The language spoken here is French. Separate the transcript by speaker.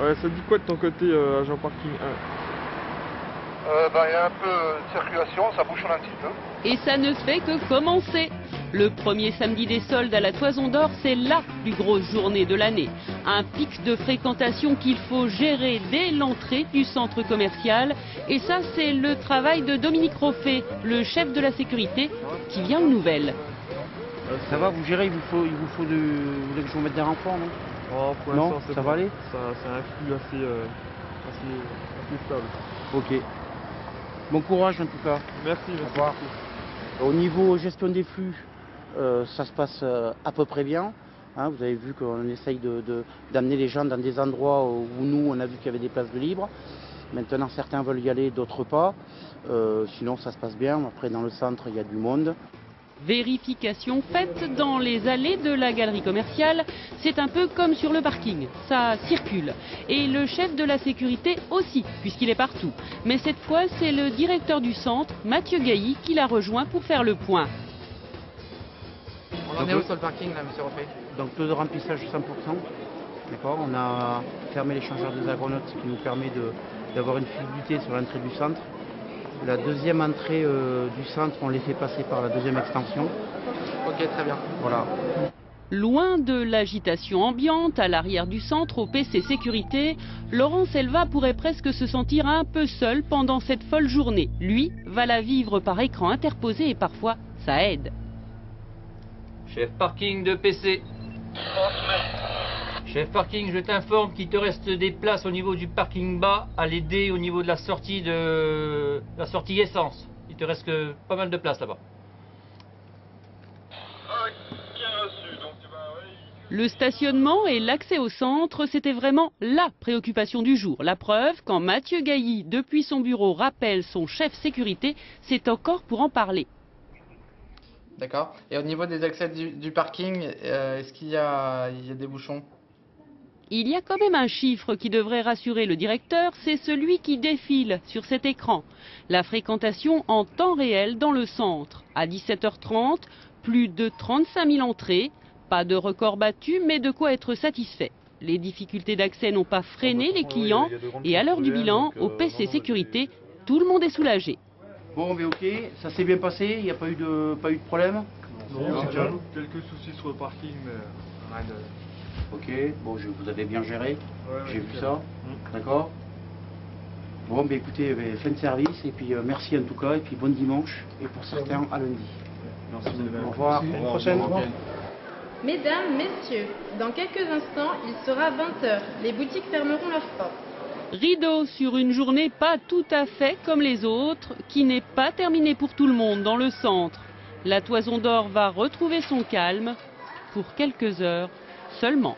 Speaker 1: Ouais, ça dit quoi de ton côté, agent parking 1?
Speaker 2: Il y a un peu de circulation, ça bouchonne un petit peu.
Speaker 3: Et ça ne fait que commencer. Le premier samedi des soldes à la Toison d'Or, c'est la plus grosse journée de l'année. Un pic de fréquentation qu'il faut gérer dès l'entrée du centre commercial. Et ça, c'est le travail de Dominique Roffet, le chef de la sécurité, qui vient aux nouvelles.
Speaker 4: Ça va, vous gérez, vous voulez que je vous mette des renforts, non?
Speaker 1: Oh, pour
Speaker 4: Non,
Speaker 1: l'instant, c'est
Speaker 4: ça
Speaker 1: bon.
Speaker 4: va aller?
Speaker 1: C'est un flux assez stable.
Speaker 4: Ok. Bon courage en tout cas.
Speaker 1: Merci,
Speaker 4: Au
Speaker 1: merci.
Speaker 4: revoir. Au niveau gestion des flux, ça se passe à peu près bien. Hein, vous avez vu qu'on essaye d'amener les gens dans des endroits où nous, on a vu qu'il y avait des places de libre. Maintenant, certains veulent y aller, d'autres pas. Sinon, ça se passe bien. Après, dans le centre, il y a du monde.
Speaker 3: Vérification faite dans les allées de la galerie commerciale, c'est un peu comme sur le parking, ça circule. Et le chef de la sécurité aussi, puisqu'il est partout. Mais cette fois, c'est le directeur du centre, Mathieu Gailly, qui l'a rejoint pour faire le point.
Speaker 5: On en est où sur le parking là, monsieur Roffet?
Speaker 4: Donc taux de remplissage 100%. D'accord. On a fermé l'échangeur des agronautes, ce qui nous permet d'avoir une fluidité sur l'entrée du centre. La deuxième entrée du centre, on les fait passer par la deuxième extension.
Speaker 5: Ok, très bien.
Speaker 4: Voilà.
Speaker 3: Loin de l'agitation ambiante, à l'arrière du centre, au PC Sécurité, Laurent Selva pourrait presque se sentir un peu seul pendant cette folle journée. Lui va la vivre par écran interposé et parfois ça aide.
Speaker 6: Chef parking de PC. Chef parking, je t'informe qu'il te reste des places au niveau du parking bas à l'aider au niveau de la sortie essence. Il te reste que pas mal de place là-bas.
Speaker 3: Le stationnement et l'accès au centre, c'était vraiment la préoccupation du jour. La preuve, quand Mathieu Gailly, depuis son bureau, rappelle son chef sécurité, c'est encore pour en parler.
Speaker 5: D'accord. Et au niveau des accès du parking, est-ce qu'il y a des bouchons?
Speaker 3: Il y a quand même un chiffre qui devrait rassurer le directeur, c'est celui qui défile sur cet écran. La fréquentation en temps réel dans le centre. À 17h30, plus de 35 000 entrées. Pas de record battu, mais de quoi être satisfait. Les difficultés d'accès n'ont pas freiné les clients et à l'heure du bilan, au PC Sécurité, tout le monde est soulagé.
Speaker 4: Bon, mais ok, ça s'est bien passé, il n'y a pas eu de problème?
Speaker 1: Non, quelques soucis sur le parking, mais rien de...
Speaker 4: Ok, bon, vous avez bien géré, j'ai vu ça,
Speaker 1: Mm.
Speaker 4: d'accord. Bon, ben écoutez, fin de service, et puis merci en tout cas, et puis bon dimanche, et pour certains, à lundi.
Speaker 1: Merci.
Speaker 4: Au revoir, à la prochaine.
Speaker 7: Mesdames, messieurs, dans quelques instants, il sera 20h. Les boutiques fermeront leurs portes.
Speaker 3: Rideau sur une journée pas tout à fait comme les autres, qui n'est pas terminée pour tout le monde dans le centre. La Toison d'Or va retrouver son calme pour quelques heures seulement.